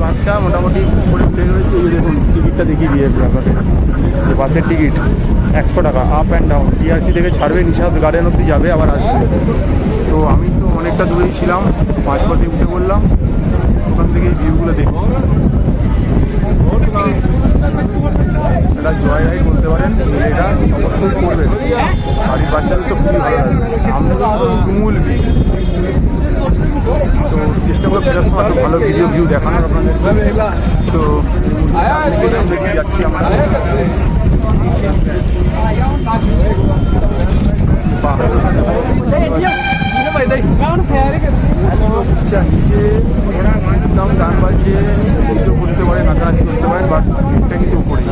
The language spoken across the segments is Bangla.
বাসটা মোটামুটি উপরে উঠে রয়েছে। এই দেখুন টিকিটটা দেখিয়ে দিয়ে আপনাকে, বাসের টিকিট 100 টাকা আপ অ্যান্ড ডাউন। টিআরসি থেকে ছাড়বে, নিশাদ গার্ডেন অব্দি যাবে, আবার আসবে। তো আমি তো অনেকটা দূরেই ছিলাম, মাঝপথে উঠে পড়লাম, ওখান থেকে এই ভিউগুলো দেখছি। এটা জয় রাইড বলতে পারেন, এটা অবশ্যই করবেন, বাড়ির বাচ্চাদের তো খুবই ভালো লাগে। সামনে তুমুল ভিড়, তো চেষ্টা করে ফেরার সময় একটা ভালো ভিউ দেখানোর আপনাদের। তো দেখে যাচ্ছি আমরা নিচে একদম গান বাজছে, নিচেও বসতে পারে, নাচানাচি করতে পারেন, বাট ভিড়টা কিন্তু উপরে।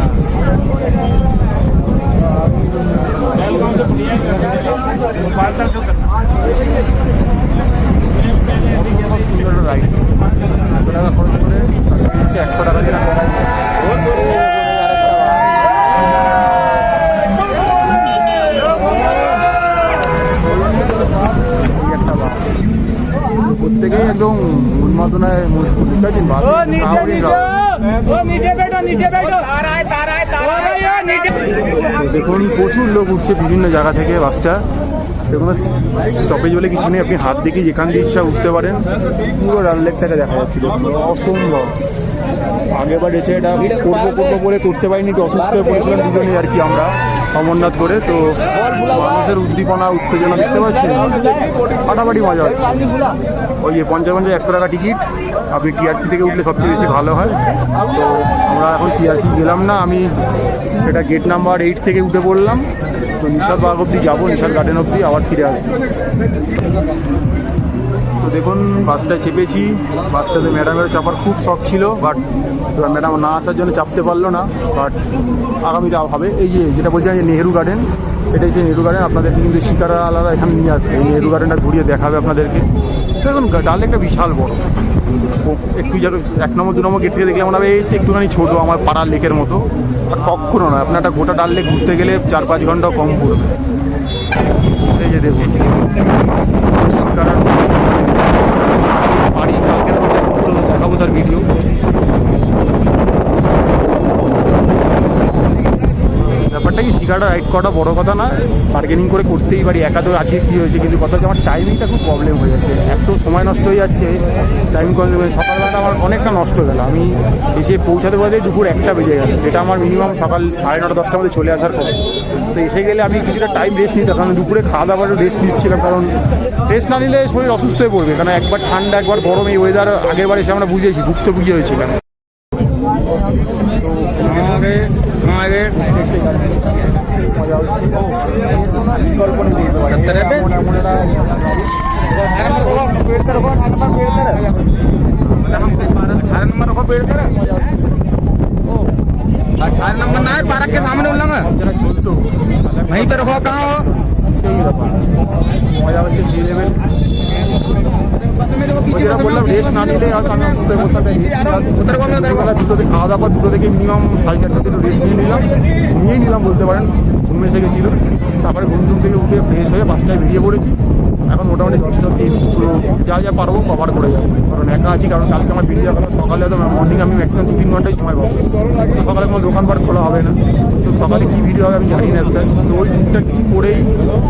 সুন্দর রাইড, 100 টাকা খরচ করে 100 টাকা দিয়ে প্রত্যেকেই একদম উন্মাদনায় মজবুত। দেখুন প্রচুর লোক উঠছে বিভিন্ন জায়গা থেকে। বাসটা কোনো স্টপেজ বলে কিছু নেই, আপনি হাত দেখে যেখান দিয়ে ইচ্ছা উঠতে পারেন। পুরো ডাল লেকটাকে দেখা যাচ্ছে, দেখুন অসম্ভব। আগেবার এসে এটা করবো বলে করতে পারিনি, একটু অসুস্থ হয়ে পড়েছিলাম দুজনেই আর কি আমরা, অমরনাথ করে। তো মানুষের উদ্দীপনা উত্তেজনা দেখতে পাচ্ছেন, ফাটাফাটি মজা হচ্ছে। ওই 50 100 টাকা টিকিট, আপনি টিআরসি থেকে উঠলে সবচেয়ে বেশি ভালো হয়। তো আমরা এখন টিআরসি গেলাম না, আমি এটা গেট নাম্বার 8 থেকে উঠে পড়লাম। তো নিশাদ বাগ অব্দি যাবো, নিশাদ গার্ডেন অব্দি, আবার ফিরে আসবো। তো দেখুন বাসটায় চেপেছি, বাসটাতে ম্যাডামের চাপার খুব শখ ছিল, বাট এবার ম্যাডাম না আসার জন্য চাপতে পারলো না। বাট আগামীতে হবে। এই যেটা বলছিলাম যে নেহেরু গার্ডেন, এটাই সেই নেহেরু গার্ডেন। আপনাদেরকে কিন্তু শিকারা আলাদা এখানে নিয়ে আসবে, এই নেহেরু গার্ডেনটা ঘুরিয়ে দেখাবে আপনাদেরকে। দেখুন ডাল একটা বিশাল বড়, একটু যারা 1 নম্বর 2 নম্বর গেট থেকে দেখলে মনে হবে এই একটুখানি ছোটো, আমার পাড়ার লেকের মতো। আর কক্ষণও নয়, আপনার একটা গোটা ডাল লেক ঘুরতে গেলে 4-5 ঘন্টা কম পড়বে। এই যে দেখুন শিকারার বাড়ি, কালকের মধ্যে দেখাবো তার ভিডিও। ব্যাপারটা কি, শিকারটা রাইড করাটা বড় কথা না, বার্গেনিং করে করতেই পারি, একা তো আছে কী হয়েছে। কিন্তু কথা হচ্ছে আমার টাইমিংটা খুব প্রবলেম হয়ে যাচ্ছে, এত সময় নষ্ট হয়ে যাচ্ছে। টাইম সকালবেলাটা আমার অনেকটা নষ্ট হয়ে গেল, আমি এসে পৌঁছাতে পারতে দুপুর 1টা বেজে গেল, যেটা আমার মিনিমাম সকাল 9:30 10টার মধ্যে চলে আসার কথা। তো এসে গেলে আমি কিছুটা টাইম রেস্ট নিতাম, কারণ দুপুরে খাওয়া দাওয়ার রেস্ট নিচ্ছিলাম, কারণ রেস্ট না নিলে শরীর অসুস্থ হয়ে পড়বে। কারণ একবার ঠান্ডা একবার গরম, এই ওয়েদার আগের বার এসে আমরা বুঝেছি, ভুক্তভোগী হয়েছিলাম। नंबर ना है पार्क के सामने उल्लंघन चलतो वहीं पे रखो, कहाँ हो সেই ব্যাপার মজা হচ্ছে। সেই লেভেল যেটা বললাম, রেস্ট না নিলে হয়তো আমি অসুস্থ হয়ে পড়তাম। দুটোতে খাওয়া দাওয়া, দুটো থেকে মিনিমাম 4:30 থেকে রেস্ট নিয়েই নিলাম বলতে পারেন। ঘুম এসে গেছিলো, তারপরে ঘুম থেকে উঠে ফ্রেশ হয়ে বাসটায় বেরিয়ে পড়েছি। এখন মোটামুটি 10টা দিন পুরো যা পারবো কভার করে যাবো, কারণ একা আছি। কারণ কালকে আমার বেরিয়ে যাওয়া সকালে, হয়তো মর্নিং আমি ম্যাক্সিমাম 2-3 ঘন্টাই সময় পাবো। সকালে কোনো দোকানপাট খোলা হবে না, তো সকালে কী ভিডিও হবে আমি জানি না। তো ওই দিনটা কিছু করেই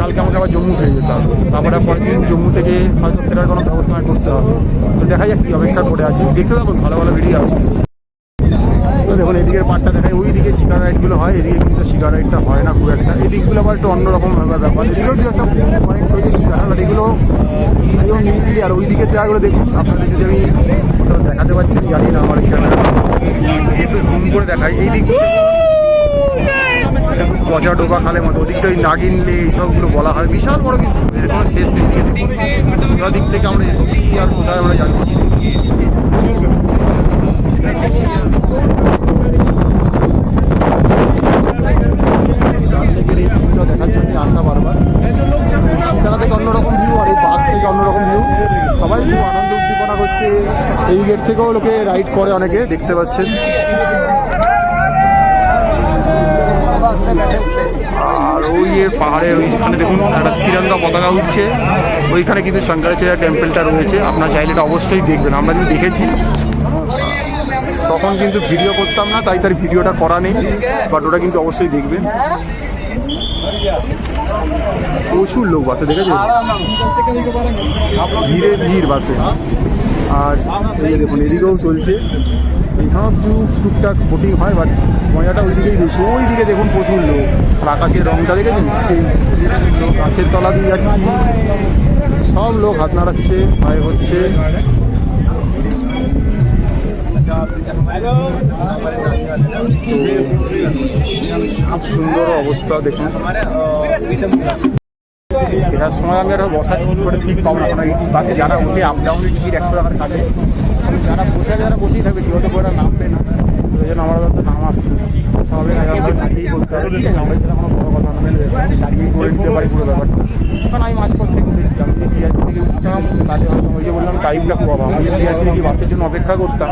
কালকে আমাকে আবার জম্মু ফিরে যেতে হবে। তারপরে পরের দিন জম্মু থেকে হয়তো ফেরার কোনো ব্যবস্থা করতে হবে। তো দেখা যাক কী অপেক্ষা করে আছে, দেখতে থাকুন, ভালো ভালো ভিডিও আসবে। তো দেখুন এদিকের পার্টটা দেখায়, ওই দিকে শিকার রাইডগুলো হয়, এদিকে কিন্তু শিকার রাইডটা হয় না খুব একটা। এই দিকগুলো আবার একটু অন্যরকম ব্যাপার, এদিকেও যে একটা পয়েন্ট রয়েছে শিকার, আর এগুলো একদম নিরিবিলি। আর ওই দিকের জায়গাগুলো দেখুন, আপনাদের যদি আমি দেখাতে পারছি জানি না, আমার ক্যামেরা একটু জুম করে দেখাই। এই দিকগুলো পচা ডোবা খালের মতো, ওদিকটা ওই নাগিনলে এইসবগুলো বলা হয়, বিশাল বড়, কিন্তু এর কোনো শেষ নেই। কোথা দিক থেকে আমরা এসেছি আর কোথায় আমরা জানি। দেখার জন্য আসা বারবার। শিকারা থেকে অন্যরকম ভিউ, আর এই বাস থেকে অন্যরকম ভিউ। সবাই খুব আনন্দ উদ্দীপনা করছে। এই গেট থেকেও লোকে রাইড করে, অনেকে দেখতে পাচ্ছেন। আর ওই পাহাড়ে ওইখানে দেখুন একটা তিরঙ্গা পতাকা উঠছে, ওইখানে কিন্তু শঙ্করাচার্য টেম্পলটা রয়েছে। আপনার চাইলে এটা অবশ্যই দেখবেন। আমরা কিন্তু দেখেছি, তখন কিন্তু ভিডিও করতাম না, তাই তার ভিডিওটা করা নেই, বাট ওটা কিন্তু অবশ্যই দেখবেন। প্রচুর লোক বাসে, দেখেছেন ভিড়ে ভিড় বাসে। আর এই যে দেখুন এদিকেও চলছে, এখানেও টুকটাক বোটিং হয়, বাট মজাটা ওইদিকেই বেশি। ওইদিকে দেখুন প্রচুর লোক, আর আকাশের রংটা দেখেছেন, সেই গাছের তলা দিয়ে যাচ্ছি, সব লোক হাত নাড়াচ্ছে, ভয় হচ্ছে। খুব সুন্দর অবস্থা দেখুন। এটার সময় আমি আরো বসার করে সিট পাবো না, কারণ এই বাসে যারা উঠে আপ ডাউনের টিকিট 100 টাকার কাটে, যারা বসেই থাকবে কেউ তো করে নামবে না। তো এই জন্য আমার তো নামা সিট হবে না, দাঁড়িয়েই করতে হবে। ঠিক আছে, আমরা যেটা কোনো বড় কথা না, দাঁড়িয়েই করে নিতে পারি পুরো ব্যাপারটা। কারণ আমি মাঝপথ থেকে উঠেছিলাম, যদি টিআরসি থেকে উঠতাম তাহলে হয়তো ওই যে বললাম টাইমটা খুব অভাব। আমি যদি টিআরসি থেকে বাসের জন্য অপেক্ষা করতাম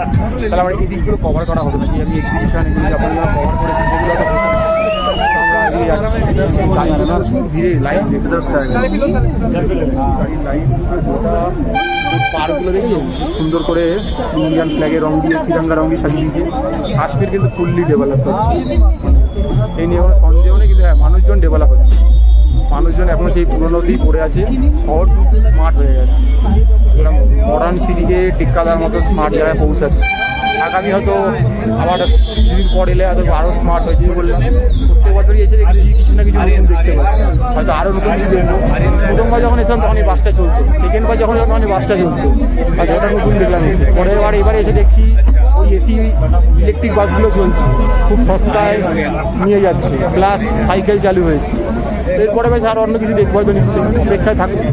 তাহলে আমার এই দিকগুলো কভার করা হতো না, যে আমি এক্সিবিশন এগুলো যখন কভার করেছি সেগুলো তো হতো না। প্রচুর ভিড়ে লাইন দেখতে গাড়ির লাইন, গোটা পার্কগুলো দেখলো সুন্দর করে ইন্ডিয়ান ফ্ল্যাগের রং দিয়ে, তিরঙ্গা রং দিয়ে সাজিয়ে দিয়েছে। কাশ্মীর কিন্তু ফুললি ডেভেলপ হচ্ছে, এই নিয়ে কোনো সন্দেহ নেই। কিন্তু হ্যাঁ, মানুষজন ডেভেলপ হচ্ছে, মানুষজন এখনো সেই পুরোনোতেই পড়ে আছে। শহর স্মার্ট হয়ে গেছে, মডার্ন সিটিকে টিক্কা দেওয়ার মতো স্মার্ট জায়গায় পৌঁছাচ্ছে। আগামী হয়তো আবার কিছুদিন পর এলে হয়তো আরও স্মার্ট হয়েছে। বললাম প্রত্যেক বছরই এসে দেখছি কিছু না কিছু নতুন দেখতে পাচ্ছি, হয়তো আরও নতুন কিছু দেখবো। প্রথমবার যখন এসলাম তখন এই বাসটা চলতো, সেকেন্ডবার যখন এলাম তখন এই বাসটা চলতো, আর সেটা নতুন দেখলাম এসে। পরের বার এবারে এসে দেখছি ওই এসি ইলেকট্রিক বাসগুলো চলছে, খুব সস্তায় নিয়ে যাচ্ছে, প্লাস সাইকেল চালু হয়েছে। এরপরে বেশ আর অন্য কিছু দেখবো হয়তো, নিশ্চয়ই অপেক্ষায় থাকবে।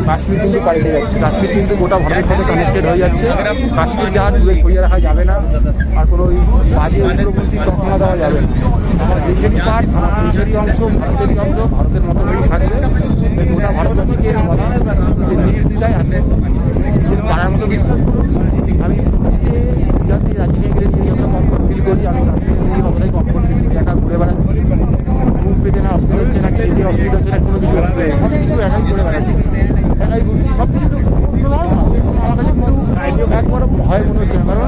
কাশ্মীর কিন্তু পাল্টে যাচ্ছে, কাশ্মীর কিন্তু গোটা ভারতের সাথে কানেক্টেড হয়ে যাচ্ছে। কাশ্মীর যাওয়ার দূরে সরিয়ে রাখা যাবে না, আর কোনো ওই বাজে উগ্রপন্থী তৎক্ষণা দেওয়া যাবে না। আমার দেশেরই পার্ট, আমার দেশেরই অংশ, ভারতেরই অংশ, ভারতের মতো হয়েই থাকবে। গোটা ভারতবাসীকে বলা নির্দ্বিধায় আসে, তার মতো বিশ্বাস করুন। আমি গুজরাটি রাজনীতি নিয়ে আমরা কমফোর্ট ফিল করি, আমি কাশ্মীরে নিয়ে কতটাই কমফোর্ট ফিল করি। একা ঘুরে বেড়াচ্ছি, ঘুম পেতে না অসুবিধা হচ্ছে না, খেতে অসুবিধা হচ্ছে না, কোনো কিছু অসুবিধা নেই, সব কিছু একাই ঘুরে বেড়াচ্ছি, একাই ঘুরছি, সব কিছু আছে। আমার কাছে কিন্তু একবারও ভয় মনে হচ্ছে না, কারণ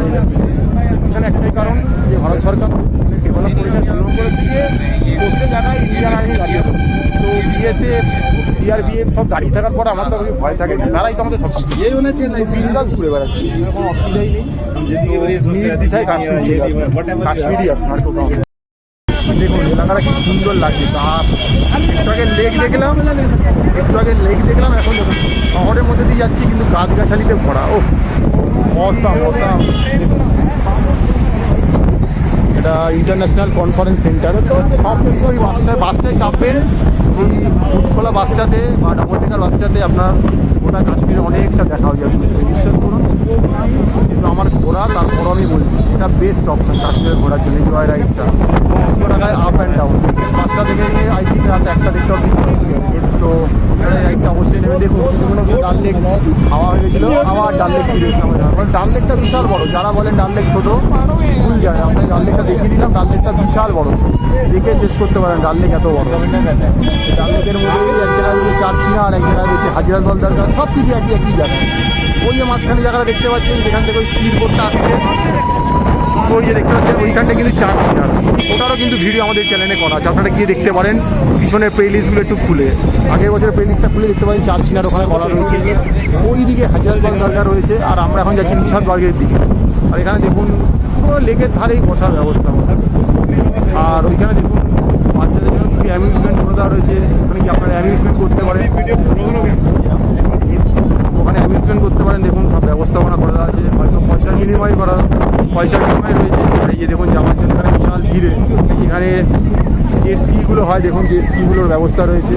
এখানে একটাই কারণ যে ভারত সরকার ডেভেলপ করেছে, ডেভেলপ করে দিয়ে প্রত্যেক জায়গায় ইন্ডিয়ান আর্মি দাঁড়িয়ে। তো বিএসএফ, সিআরপিএফ সব দাঁড়িয়ে থাকার পরে আমার তো ভয় থাকে না, তারাই তো আমাদের সব বিন্দাস ঘুরে বেড়াচ্ছি, কোনো অসুবিধাই নেই। নির্দ্বিধায় কাশ্মীরি আসুন, আর কোথাও দেখুন এলাকাটা কি সুন্দর লাগছে। একটু আগে লেক দেখলাম, এখন দেখুন শহরের মধ্যে দিয়ে যাচ্ছি কিন্তু গাছগাছালিতে ভরা। ও অসাম অসাম। এটা ইন্টারন্যাশনাল কনফারেন্স সেন্টার। তো সব কিছু ওই বাসটায় চাপবেন, ওই উৎখোলা বাসটাতে বা ডাবল ডেকার বাসটাতে আপনার গোটা কাশ্মীরে অনেকটা দেখা হয়ে যাবে, বিশ্বাস করুন। কিন্তু আমার ঘোরা, তারপরও আমি বলছি এটা বেস্ট অপশান কাশ্মীরে ঘোরার জন্য। জয় রাইডটা 200 টাকায় আপ অ্যান্ড ডাউন, 5টা থেকে নিয়ে আই থিঙ্ক রাত 1টা দেখতে হবে। তো রাইডটা অবশ্যই নেবে। দেখুন ডাল লেক হাওয়া হয়ে গেছিলো, আবার ডাল লেক ফিরে এসলাম। ডাল লেকটা বিশাল বড়, যারা বলেন ডাল লেক ছোটো ভুল যায়। আপনাকে ডাল লেকটা দেখিয়ে দিলাম, ডাল লেকটা বিশাল বড়, দেখে শেষ করতে পারেন ডাল লেক এত বড়। ডাল লেকের মধ্যে এক জায়গায় রয়েছে চারচিনা, আর এক জায়গায় রয়েছে হাজিরাত দরগা, সব কিছু একই জায়গায়। ওই যে মাঝখানে জায়গাটা দেখতে পাচ্ছেন, যেখান থেকে ওই স্পিড বোটটা আসছে, ওই যে দেখতে পাচ্ছেন ওইখানটা কিন্তু চারচিনা। ওটারও কিন্তু ভিডিও আমাদের চ্যানেলে করা আছে, আপনারা গিয়ে দেখতে পারেন। পিছনের প্লেলিস্টগুলো একটু খুলে, আগের বছরের প্লেলিস্টটা খুলে দেখতে পারেন, চারচিনার ওখানে করা রয়েছে। ওই দিকে হাজিরাতবাগ দরগা রয়েছে, আর আমরা এখন যাচ্ছি নিশাদবাগের দিকে। আর এখানে দেখুন পুরো লেকের ধারেই বসার ব্যবস্থা আমাদের। আর ওইখানে দেখুন বাচ্চাদের জন্য খুবই অ্যামিউজমেন্ট করে দেওয়া রয়েছে, ওখানে কি আপনারা অ্যামিউজমেন্ট করতে পারেন, ওখানে অ্যামিউজমেন্ট করতে পারেন। দেখুন সব ব্যবস্থাপনা করে দেওয়া আছে, হয়তো পয়সার বিনিময় রয়েছে। আর এই যে দেখুন যাওয়ার জন্য এখানে বিশাল ভিড়ে, এখানে জেট স্কিগুলো হয়, দেখুন জেট স্কিগুলোর ব্যবস্থা রয়েছে,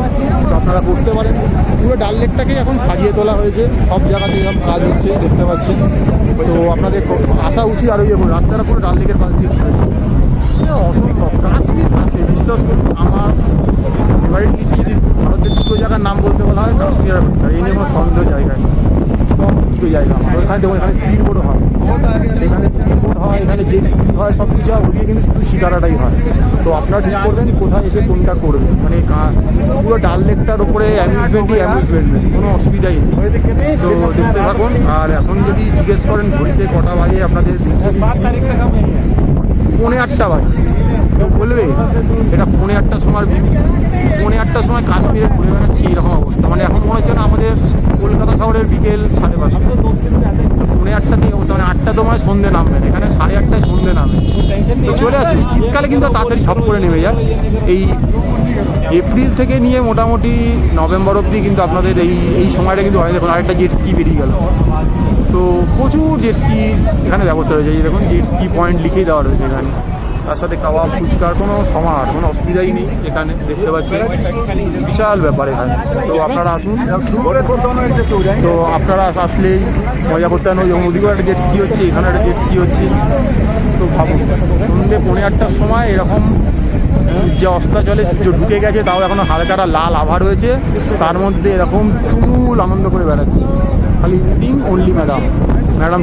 তো আপনারা করতে পারেন। পুরো ডাল লেকটাকেই এখন সাজিয়ে তোলা হয়েছে, সব জায়গাতে সব কাজ হচ্ছে দেখতে পাচ্ছেন। তো আপনাদের আসা উচিত। আর ওই দেখুন রাস্তাটা পুরো ডাল লেকের পাশ দিয়ে ঘুরেছে, অসম্ভব। কাশ্মীর আছে, বিশ্বাস করুন। আমার ফেভারিট লিস্টে যদি ভারতের দুটো জায়গার নাম বলতে বলা হয়, কাশ্মীর আর এই নিয়ে কোনো সন্দেহ জায়গায়। দুটো জায়গা আমার। ওখানে দেখুন এখানে স্পিড বোট হয়, এখানে স্পিড বোট হয়, এখানে জেট স্কি হয়, সব কিছু হয়। ওদিকে কিন্তু শুধু শিকারাটাই হয়। তো আপনারা ঠিক করবেন কোথায় এসে কোনটা করবেন। মানে পুরো ডাল লেকটার উপরে অ্যামিউজমেন্ট কোনো অসুবিধাই নেই। তো দেখতে থাকুন। আর এখন যদি জিজ্ঞেস করেন ঘড়িতে কটা বাজে, আপনাদের 8:30 বাজে। কেউ বলবে এটা 8:30 সময় 8:30 সময় কাশ্মীরে ঘুরে বেড়াচ্ছি এরকম অবস্থা। মানে এখন মনে হচ্ছে না আমাদের কলকাতা শহরের বিকেল 5:30। 8:30 থেকে অবস্থা, মানে 8টা তো মানে সন্ধ্যে নামবে না, এখানে 8:30 সন্ধ্যে নামবে। তো চলে আসবে শীতকালে কিন্তু তাড়াতাড়ি ঝপ করে নেমে যায়। এই এপ্রিল থেকে নিয়ে মোটামুটি নভেম্বর অবধি কিন্তু আপনাদের এই সময়টা কিন্তু হয়। দেখুন আরেকটা জেট স্কি বেরিয়ে গেল। তো প্রচুর জেট স্কি এখানে ব্যবস্থা রয়েছে। এই দেখুন জেট স্কি পয়েন্ট লিখেই দেওয়া রয়েছে এখানে। তার সাথে কাবাব ফুচকার কোনো সমাহার, কোনো অসুবিধাই নেই এখানে। দেখতে পাচ্ছি বিশাল ব্যাপার এখানে। তো আপনারা আসুন। তো আপনারা আসলেই মজা করতে পারেন। যেমন ওদিকেও একটা জেট স্কি হচ্ছে, এখানে একটা জেট স্কি হচ্ছে। তো ভাবুন সন্ধ্যে 8:30 সময় এরকম যে অস্তাচলে সূর্য ঢুকে গেছে, তাও এখনো হালকাটা লাল আভা রয়েছে, তার মধ্যে এরকম তুমুল আনন্দ করে বেড়াচ্ছে। খালি মিসিং অনলি ম্যাডাম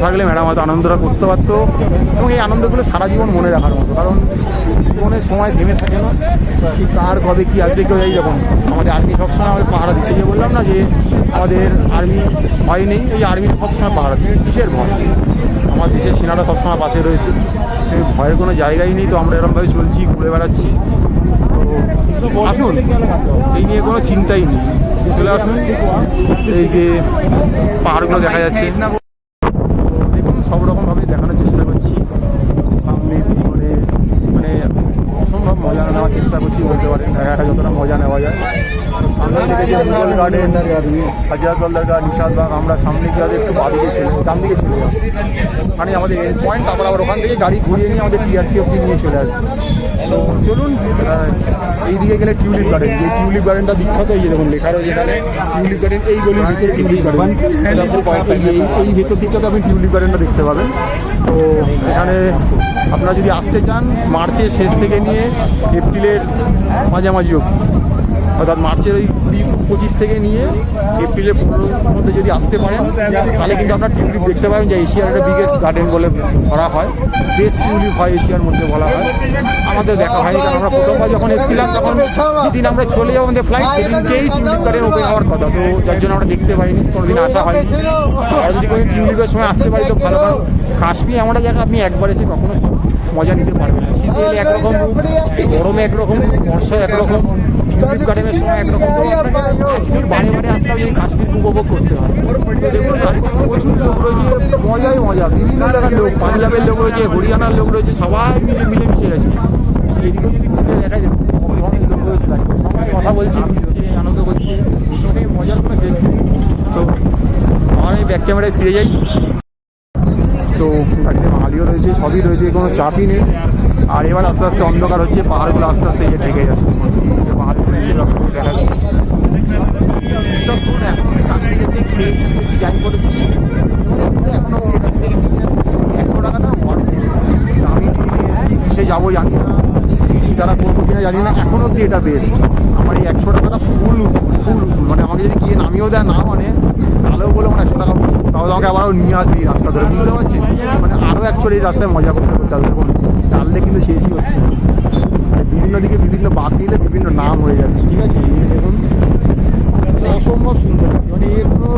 থাকলে ম্যাডাম হয়তো আনন্দটা করতে পারতো। এবং এই আনন্দগুলো সারা জীবন মনে রাখার মতো, কারণ জীবনের সময় থেমে থাকে না। কি কার কবে কী আসবে কেউ এই যখন আমাদের আর্মি সবসময় আমাদের পাহারা দিচ্ছে। যে বললাম না যে আমাদের আর্মি ভয় নেই, এই আর্মি সবসময় পাহারা দিচ্ছে। কিসের ভয়? আমার দেশের সেনারা সবসময় পাশে রয়েছে, ভয়ের কোনো জায়গাই নেই। তো আমরা এরকমভাবে চলছি, ঘুরে বেড়াচ্ছি। তো আসুন, এই নিয়ে কোনো চিন্তাই নেই। চলে আসুন। এই যে পাহাড়গুলো দেখা যাচ্ছে, দেখুন সব রকমভাবে দেখানোর চেষ্টা করছি। সামনে পিছনে মানে অসম্ভব মজা নেওয়ার চেষ্টা করছি বলতে পারেন। ঢাকা যতটা মজা নেওয়া যায়। সামনে দেখেছি মুঘল গার্ডেন, হাজারদুয়ার দরগা, নিশাদবাগ। আমরা সামনে গিয়ে একটু বাদিকে ছিল, ডান দিকে ছিল মানে আমাদের এন্ড পয়েন্ট। তারপর আবার ওখান থেকে গাড়ি ঘুরিয়ে নিয়ে আমাদের টিআরসি অব্দি নিয়ে চলে আসবে। তো চলুন, এই দিকে গেলে টিউলিপ গার্ডেন। যে টিউলিপ গার্ডেনটা বিখ্যাত, এই যে দেখুন লেখা রয়েছে এখানে টিউলিপ গার্ডেন। এই গলির ভিতরে টিউলিপ গার্ডেন, এই ভেতর দিকটাতে আপনি টিউলিপ গার্ডেনটা দেখতে পাবেন। তো এখানে আপনারা যদি আসতে চান মার্চের শেষ থেকে নিয়ে এপ্রিলের মাঝামাঝি অবধি, অর্থাৎ মার্চের ওই 20-25 থেকে নিয়ে এপ্রিলের 15-র মধ্যে যদি আসতে পারেন, তাহলে কিন্তু আপনার টিউলিপ দেখতে পাবেন। যে এশিয়ার একটা বিগেস্ট গার্ডেন বলে ধরা হয়, বেস্ট টিউলিপ হয় এশিয়ার মধ্যে বলা হয়। আমাদের দেখা হয়নি, কারণ আমরা প্রথমবার যখন এসেছিলাম তখন যেদিন আমরা চলে যাবো আমাদের ফ্লাইট, সেদিনকেই টিউলিপ গার্ডেন ওপেন হওয়ার কথা। তো যার জন্য আমরা দেখতে পাইনি, কোনোদিন আসা হয়নি। আর যদি কোনো টিউলিপের সময় আসতে পারি তো ভালো, কারণ কাশ্মীর এমন একটা জায়গা আপনি একবার এসে কখনো মজা নিতে পারবেন না। শীতে এলে একরকম, গরমে একরকম, বর্ষায় একরকম, টিউলিপ গার্ডেনের সময় একরকম। কাশ্মীর বারে বারে আসতে হবে, এই কাশ্মীর উপভোগ করতে হয়। দেখুন প্রচুর লোক রয়েছে, মজাই মজা। বিভিন্ন জায়গার লোক, পাঞ্জাবের লোক রয়েছে, হরিয়ানার লোক রয়েছে, সবাই মিলেমিশে গেছে। এদিকেও যদি ঘুরতে দেখাই দেখুন কত ধরনের লোক রয়েছে, সবাই কথা বলছে, মিশছে, আনন্দ করছে। ওখানে মজার কোনো শেষ নেই। তো আমার এই ব্যাক ক্যামেরায় ফিরে যাই। তো গাড়িতে মালিও রয়েছে, সবই রয়েছে, কোনো চাপই নেই। আর এবার আস্তে আস্তে অন্ধকার হচ্ছে, পাহাড়গুলো আস্তে আস্তে ঢেকে যাচ্ছে। পাহাড়গুলো দেখা যাচ্ছে। বিশ্বাস করুন এখন কাশ্মীরে যে খেয়েছি যাই করেছি, এখনো 100 টাকা না আমি ট্রেনে এসেছি, কিসে যাবো জানি না, শিকারা করবো কিনা জানি না, এখন অব্দি এটা বেস্ট। আমার এই 100 টাকাটা ফুল উসুল। মানে আমাকে যদি গিয়ে নামিয়েও দেয় না, মানে তাহলেও বলে আমার 100 টাকা উসুল, তাহলে আমাকে আবারও নিয়ে আসবে এই রাস্তা ধরে, বুঝতে পারছি। মানে আরও অ্যাকচুয়ালি এই রাস্তায় মজা করতে করতে হবে। দেখুন টানলে কিন্তু শেষই হচ্ছে না। বিভিন্ন দিকে বিভিন্ন বাঁক নিলে বিভিন্ন নাম হয়ে যাচ্ছে, ঠিক আছে। এই দেখুন অসম্ভব সুন্দর, মানে এর কোনো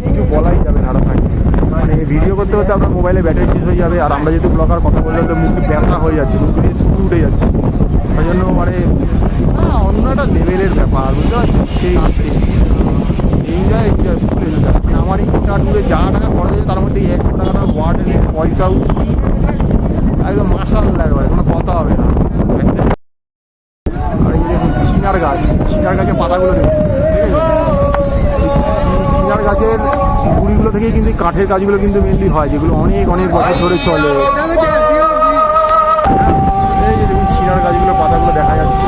কিছু বলাই যাবে না। মানে ভিডিও করতে করতে আপনার মোবাইলে ব্যাটারি শেষ হয়ে যাবে। আর আমরা যেহেতু ব্লগার, কথা বললে তো মুখে ব্যথা হয়ে যাচ্ছে, মুখ দিয়ে চুপি উঠে যাচ্ছে। ওই জন্য মানে অন্য একটা লেভেলের ব্যাপার, বুঝতে পারছি। সেই এনজয় ফুল এনজয়। মানে আমার এই ট্যুরে যা টাকা খরচ হয়েছে তার মধ্যে 100 টাকাটা ওয়ার্ডের পয়সাও একদম মাশাআল্লাহ, একবারে কোনো কথা হবে না। আর এই দেখুন চিনার গাছের পাতাগুলো দেখুন, ঠিক আছে। চিনার গাছের গুঁড়িগুলো থেকেই কিন্তু কাঠের কাজগুলো কিন্তু মেনলি হয়, যেগুলো অনেক অনেক বছর ধরে চলে। এই যে দেখুন চিনার গাছগুলো, পাতাগুলো দেখা যাচ্ছে।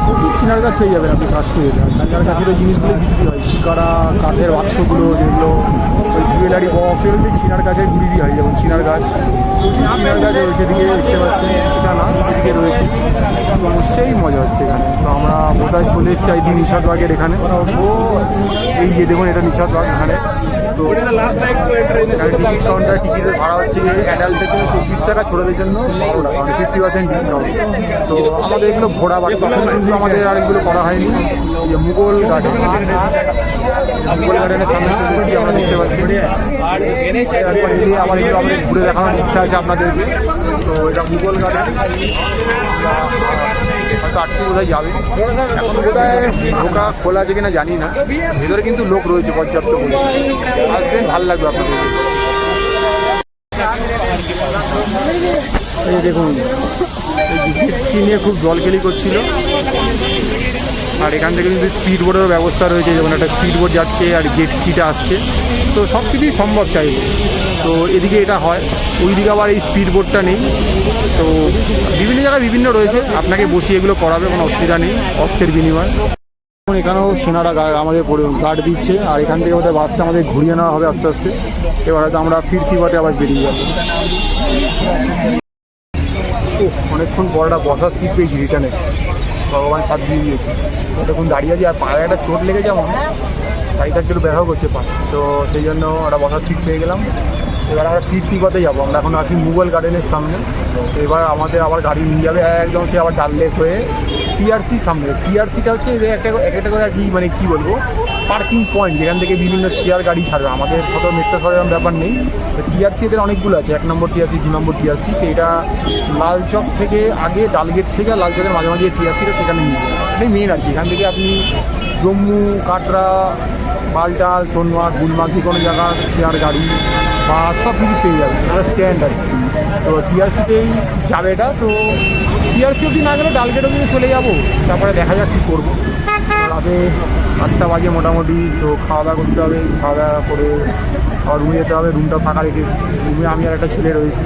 প্রচুর চিনার গাছ পেয়ে যাবেন আপনি কাশ্মীরে। চিনার গাছের ওই জিনিসগুলো বিক্রি হয়, শিকারা, কাঠের বাক্সগুলো, যেগুলো ওই জুয়েলারি বক্স, এগুলো কিন্তু চিনার গাছের গুঁড়ি হয়। যেমন চিনার গাছ, প্রচুর চিনার গাছ রয়েছে এদিকে, দেখতে পাচ্ছেন। এটা না, এদিকে রয়েছে। তো সেই মজা হচ্ছে এখানে। তো আমরা বোধহয় চলে এসেছি এই নিশাদবাগের এখানে। এই যে দেখুন এটা নিশাদবাগ, এখানে তো টিকিট কাউন্টার টিকিটের ভাড়া হচ্ছে গিয়ে অ্যাডাল্টের জন্য 24 টাকা, ছোটদের জন্য 12 টাকা, মানে 50% ডিসকাউন্ট। তো আমাদের এগুলো ঘোরা বাড়ি কিন্তু আমাদের আর এগুলো করা হয়নি। এই যে মুঘল গার্ডেনের সামনে আমরা দেখতে পাচ্ছি। আবার এগুলো আমাদের ঘুরে দেখানোর ইচ্ছা আছে আপনাদেরকে। তো এটা মুঘল গার্ডেন, হয়তো আটকে বোধহয় যাবে, এখন বোধহয় ঢোকা খোলা আছে কিনা জানি না। ভেতরে কিন্তু লোক রয়েছে পর্যাপ্ত বলে, আসবেন, ভালো লাগবে আপনাদের। এই দেখুন, এই জেট স্কি নিয়ে খুব জলকেলি করছিল। আর এখান থেকে কিন্তু স্পিড বোটেরও ব্যবস্থা রয়েছে, যেমন একটা স্পিড বোট যাচ্ছে আর জেট স্কিটা আসছে। তো সব কিছুই সম্ভব চাইবে। তো এদিকে এটা হয়, ওইদিকে আবার এই স্পিড বোটটা নেই। তো বিভিন্ন জায়গায় বিভিন্ন রয়েছে, আপনাকে বসিয়ে এগুলো করাবে, কোনো অসুবিধা নেই অর্থের বিনিময়। এখানেও সেনারা আমাদের গার্ড দিচ্ছে, আর এখান থেকে ওদের বাসটা আমাদের ঘুরিয়ে নেওয়া হবে আস্তে আস্তে। এবার হয়তো আমরা ফিরতি বাটে আবার বেরিয়ে যাবো। অনেকক্ষণ পর একটা বসার সিট পেয়েছি রিটার্নে, ভগবান সাথ দিয়ে দিয়েছে। দেখুন দাঁড়িয়ে আছি, আর পায়ে একটা চোট লেগে যেমন গাড়িটা একটু ব্যথাও করছে পা, তো সেই জন্য একটা বসার সিট পেয়ে গেলাম। এবার আমরা ফিরতি পথে যাবো, আমরা এখন আছি মুঘল গার্ডেনের সামনে। তো এবার আমাদের আবার গাড়ি নিয়ে যাবে একদম সে আবার ডাল লেক হয়ে টিআরসি সামনে। টিআরসিটা হচ্ছে একটা করে আর কি, মানে কী বলবো, পার্কিং পয়েন্ট, যেখান থেকে বিভিন্ন শেয়ার গাড়ি ছাড়বে। আমাদের কত মেট্রো শহরের ব্যাপার নেই। টিআরসি এদের অনেকগুলো আছে, 1 নম্বর টিআরসি, 2 নম্বর টিআরসি। তো এটা লালচক থেকে আগে, ডালগেট থেকে লালচকের মাঝামাঝি টিআরসিটা, সেখানে নিয়ে যাবে। এটাই মেন আর কি। এখান থেকে আপনি জম্মু, কাটরা, বালটাল, সোনমার্গ, গুলমার্গ, যে কোনো জায়গার শেয়ার গাড়ি বা সব কিছু পেয়ে যাবে। এটা স্ট্যান্ড আর কি। তো টিআরসিতেই যাবে এটা। তো টিআরসি অবধি না গেলে ডালগেট অবধি চলে যাবো, তারপরে দেখা যাক কী করবো। রাতে 8টা বাজে মোটামুটি। তো খাওয়া দাওয়া করতে হবে, খাওয়া দাওয়া করে আবার রুমে যেতে হবে। রুমটা ফাঁকা রেখে রুমে আমি আর একটা ছেলে রয়েছে।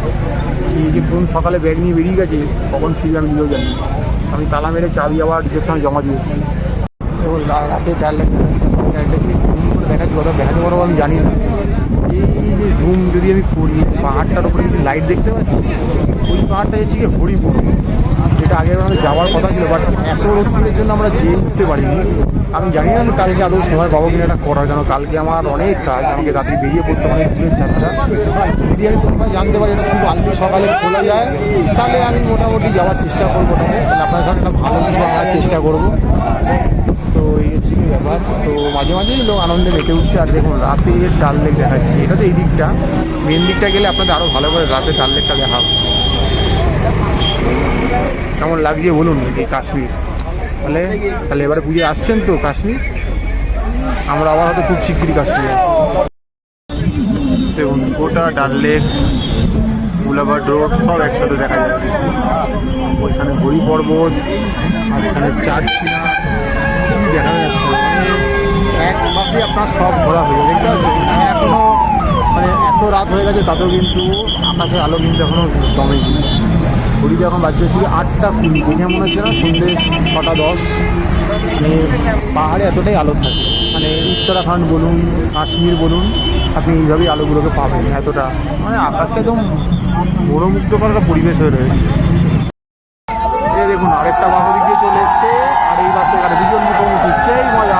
সে যে কোন সকালে ব্যাগ নিয়ে বেরিয়ে গেছে, কখন ফিরবে আমি নিজেও জানি। আমি তালা মেরে চাবি আবার রিসেপশনে জমা দিয়ে এসেছি। এবং রাতে ডাল দেখাচ্ছি, কথা দেখাতে পারবো আমি জানি না। এই যে জুম যদি আমি করি, পাহাড়টার উপরে যদি লাইট দেখতে পাচ্ছি, ওই পাহাড়টা হচ্ছে কি হরিপুর। এটা আগের আমাদের যাওয়ার কথা ছিল, বাট এত রোদ্দুরের জন্য আমরা যেয়ে উঠতে পারিনি। আমি জানি না আমি কালকে আদৌ সময় পাবো কিনা এটা করার, কেন কালকে আমার অনেক কাজ, আমাকে রাত্রি বেরিয়ে পড়তে অনেক দূরের যাত্রা। যদি আমি তোমরা জানতে পারি এটা খুব আর্লি সকালে খোলা যায়, তাহলে আমি মোটামুটি যাওয়ার চেষ্টা করবো। ওটাতে আপনার সাথে একটা ভালো কিছু আনার চেষ্টা করবো। তো এই হচ্ছে কি ব্যাপার। তো মাঝে মাঝেই লোক আনন্দে মেতে উঠছে। আর দেখুন রাতে ডাল লেক দেখাচ্ছি, এটা তো এই দিকটা, মেন দিকটা গেলে আপনাদের আরও ভালো করে রাতে ডাল লেকটা দেখাবো। কেমন লাগছে বলুন এই কাশ্মীর। তাহলে এবারে পুজো আসছেন তো কাশ্মীর, আমরা আবার হয়তো খুব শিগগিরই কাশ্মীর। দেখুন গোটা ডাল লেক, বুলাবার্ড রোড সব একসাথে দেখা যাবে। ওইখানে হরি পর্বত, মাঝখানে চারচিনা দেখা যাচ্ছে। এক পাশে আপনার সব ঘোরা হয়ে যাবে, দেখতে পাচ্ছেন। এখনও মানে এত রাত হয়ে গেছে, তাতেও কিন্তু আকাশের আলো কিন্তু এখনও কমেনি। ঘড়িতে এখন বাজছে হচ্ছে 8টা 20, দেখে মনে হচ্ছে না সন্ধ্যে 6টা 10। মানে পাহাড়ে এতটাই আলো থাকে, মানে উত্তরাখণ্ড বলুন, কাশ্মীর বলুন, আপনি এইভাবেই আলোগুলোকে পাবেন। এতটা মানে আকাশটা একদম মনোমুগ্ধ করার একটা পরিবেশ হয়ে রয়েছে। এই দেখুন আরেকটা বাহু দিক দিয়ে চলে এসছে, আর এই রাস্তাঘাটে দুজন মুখোমুখি, সেই মজা।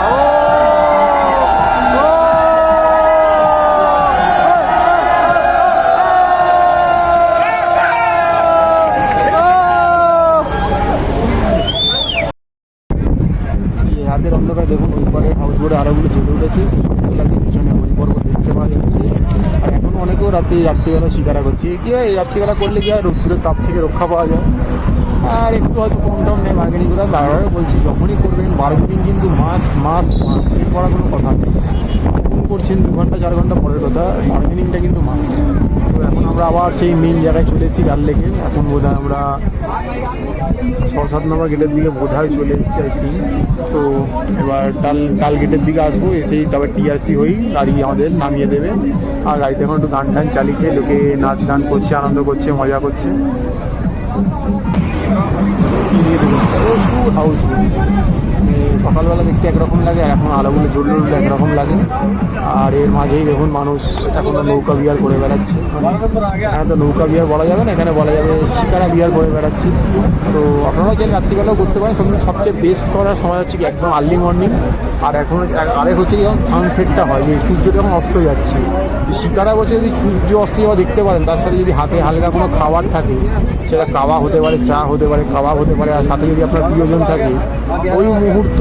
রাতের অন্ধকারে দেখুন ওই পারের হাউস বোর্ডে আলোগুলো জ্বলে উঠেছে, পিছনে হরি পর্বত দেখতে পাওয়া যাচ্ছে। আর এখনও অনেকেও রাত্রিবেলা শিকারা করছে। কী হয়, এই রাত্রিবেলা করলে কি হয়, রোদ্দুরের তাপ থেকে রক্ষা পাওয়া যায়। আর একটু হয়তো কম টম নেই বার্গেনিং করে। বারবার বলছি, যখনই করবেন বার্গেনিং কিন্তু মাস্ট এর করা কোনো কথা নেই। কখন করছেন 2 ঘন্টা 4 ঘন্টা পরের কথা, বার্গেনিংটা কিন্তু মাস্ট। তো এখন আমরা আবার সেই মেন জায়গায় চলে এসেছি ডাল লেকে। এখন বোধহয় আমরা 6-7 নম্বর গেটের দিকে বোধহয় চলে এসেছি আর কি। তো এবার ডাল গেটের দিকে আসবো, এসেই তারপর টিআরসি হয়েই গাড়ি আমাদের নামিয়ে দেবে। আর গাড়িতে এখন একটু গান টান চালিয়েছে, লোকে নাচ গান করছে, আনন্দ করছে, মজা করছে। প্রচুর হাউসবোট, সকালবেলা দেখতে একরকম লাগে, আর এখন আলোগুলো জ্বললে উঠলে একরকম লাগে। আর এর মাঝেই দেখুন মানুষ এখন নৌকা বিহার করে বেড়াচ্ছে। এখানে তো নৌকা বিহার বলা যাবে না, এখানে বলা যাবে শিকারা বিহার করে বেড়াচ্ছি। তো আপনারাও চাইলে রাত্রিবেলাও করতে পারেন। সবচেয়ে বেস্ট করার সময় হচ্ছে কি একদম আর্লি মর্নিং। আর এখন আরেক হচ্ছে কি যখন সানসেটটা হয়, যে সূর্য যখন অস্ত যাচ্ছে, শিকারা বসে যদি সূর্য অস্ত যাওয়া দেখতে পারেন, তার সাথে যদি হাতে হালকা কোনো খাবার থাকে, সেটা কাবা হতে পারে, চা হতে পারে, কাবাব হতে পারে, আর সাথে যদি আপনার প্রিয়জন থাকে, ওই মুহূর্ত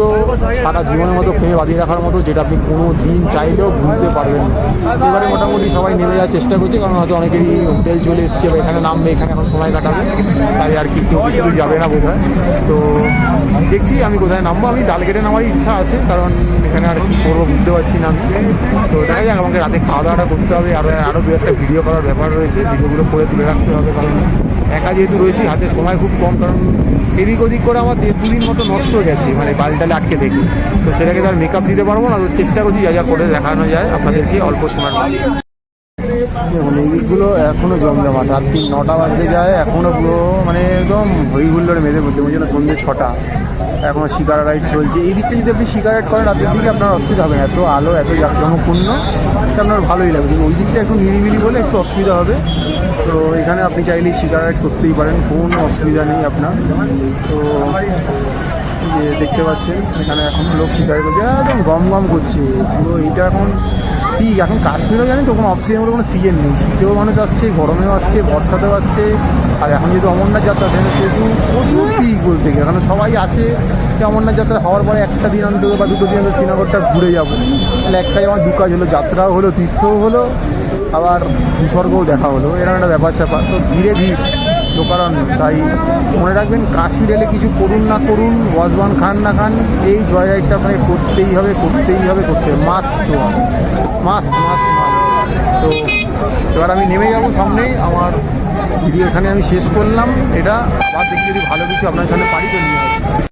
সারা জীবনের মতো প্রেমে বাঁধিয়ে রাখার মতো, যেটা আপনি কোনো দিন চাইলেও ভুলতে পারবেন না। এবারে মোটামুটি সবাই নেমে যাওয়ার চেষ্টা করছে, কারণ হয়তো অনেকেরই হোটেল চলে এসছে বা এখানে নামবে, এখানে এখন সময় কাটাবে, তাই আর কি কেউ বেশি দূর যাবে না বোধ হয়। তো দেখছি আমি কোথায় নামবো। আমি ডালগেটে নামারই ইচ্ছা আছে, কারণ এখানে আর কি করবো বুঝতে পারছি না আমি। তো দেখা যাক, আমাকে রাতে খাওয়া দাওয়াটা করতে হবে, আরও দু একটা ভিডিও করার ব্যাপার রয়েছে, ভিডিওগুলো করে তুলে রাখতে হবে, কারণ একা যেহেতু রয়েছি, হাতে সময় খুব কম। কারণ এদিক ওদিক করে আমার 1-2 দিন মতো নষ্ট হয়ে গেছে, মানে বালটালে আটকে থেকে। তো সেটাকে তো আর মেকআপ দিতে পারবো না, তো চেষ্টা করছি যা যা করে দেখানো যায় আপনাদেরকে অল্প সময়ের মধ্যে। দেখুন এই দিকগুলো এখনও জমজমাট, রাত্রি 9টা বাজতে যায়, এখনও পুরো মানে একদম হই হুল্লোড়ে মেতে মধ্যে ওই জন্য সন্ধ্যে 6টা, এখনও শিকারা রাইড চলছে। এই দিকটা যদি আপনি শিকারা রাইড করেন রাতের দিকে, আপনার অসুবিধা হবে না, এত আলো এত জাঁকজমকপূর্ণ, আপনার ভালোই লাগবে। কিন্তু ওই দিকটা একটু নিরিবিলি বলে একটু অসুবিধা হবে। তো এখানে আপনি চাইলেই শিকারা রাইড করতেই পারেন, কোনো অসুবিধা নেই আপনার। তো যে দেখতে পাচ্ছেন এখানে এখন লোক শিকার করছে, একদম গম গম করছে পুরো। এইটা এখন ঠিক, এখন কাশ্মীরও জানি তো কোনো অক্সিজেন বলে কোনো সিজন নেই, শীতেও মানুষ আসছে, গরমেও আসছে, বর্ষাতেও আসছে। আর এখন যেহেতু অমরনাথ যাত্রা, সেহেতু প্রচুর পিক বলতে গেলে, কারণ সবাই আসে যে অমরনাথ যাত্রা হওয়ার পরে একটা দিন অন্তত বা 2 দিন অন্তত শ্রীনগরটা ঘুরে যাবো। তাহলে একটাই আমার 2 কাজ হলো, যাত্রাও হলো, তীর্থও হলো, আবার ভূস্বর্গও দেখা হলো, এরকম একটা ব্যাপার স্যাপার। তো ভিড়ে ভিড় লোকারণ্য। তাই মনে রাখবেন, কাশ্মীর এলে কিছু করুন না করুন, ওয়াজওয়ান খান না খান, এই জয় রাইডটা আপনাকে করতেই হবে, করতেই হবে, করতে হবে, মাস্ট তো মাস্ট মাস্ট মাস্ট। তো এবার আমি নেমে যাবো সামনেই। আমার ভিডিও এখানে আমি শেষ করলাম। এটা আবার দেখি যদি ভালো কিছু আপনার সামনে পারি তো নিয়ে আসি।